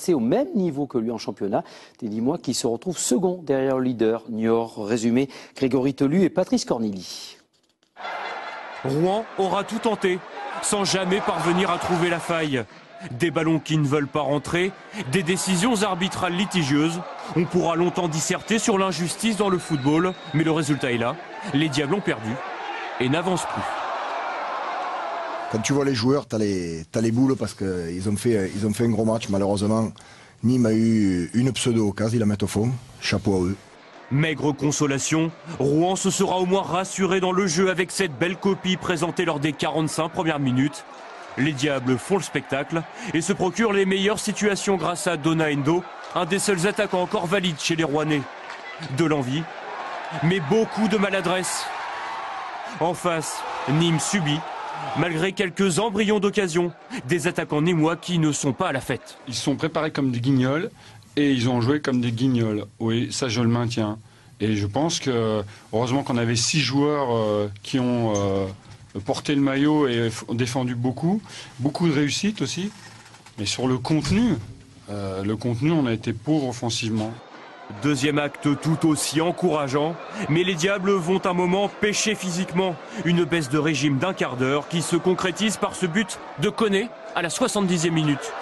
C'est au même niveau que lui en championnat. Des Nîmois qui se retrouvent second derrière le leader Niort. Résumé, Grégory Telu et Patrice Cornili. Rouen aura tout tenté, sans jamais parvenir à trouver la faille. Des ballons qui ne veulent pas rentrer, des décisions arbitrales litigieuses. On pourra longtemps disserter sur l'injustice dans le football, mais le résultat est là. Les Diables ont perdu et n'avancent plus. Quand tu vois les joueurs, t'as les boules parce qu'ils ont fait un gros match. Malheureusement, Nîmes a eu une pseudo-occasion, ils la mettent au fond. Chapeau à eux. Maigre consolation, Rouen se sera au moins rassuré dans le jeu avec cette belle copie présentée lors des 45 premières minutes. Les Diables font le spectacle et se procurent les meilleures situations grâce à Dona Endo, un des seuls attaquants encore valides chez les Rouennais. De l'envie, mais beaucoup de maladresse. En face, Nîmes subit, malgré quelques embryons d'occasion, des attaquants nîmois qui ne sont pas à la fête. Ils se sont préparés comme des guignols et ils ont joué comme des guignols. Oui, ça je le maintiens. Et je pense que, heureusement qu'on avait 6 joueurs qui ont porté le maillot et ont défendu beaucoup de réussite aussi. Mais sur le contenu, on a été pauvre offensivement. Deuxième acte tout aussi encourageant, mais les Diables vont un moment pêcher physiquement. Une baisse de régime d'un quart d'heure qui se concrétise par ce but de Koné à la 70e minute.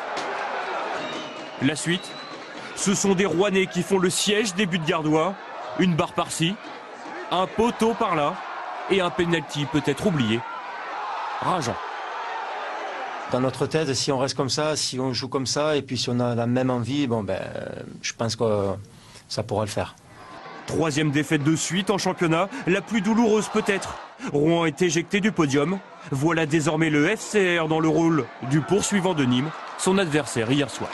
La suite, ce sont des Rouennais qui font le siège des buts gardois. Une barre par-ci, un poteau par-là et un penalty peut-être oublié. Rageant. Dans notre tête, si on reste comme ça, si on joue comme ça et puis si on a la même envie, je pense que ça pourra le faire. Troisième défaite de suite en championnat, la plus douloureuse peut-être. Rouen est éjecté du podium. Voilà désormais le FCR dans le rôle du poursuivant de Nîmes, son adversaire hier soir.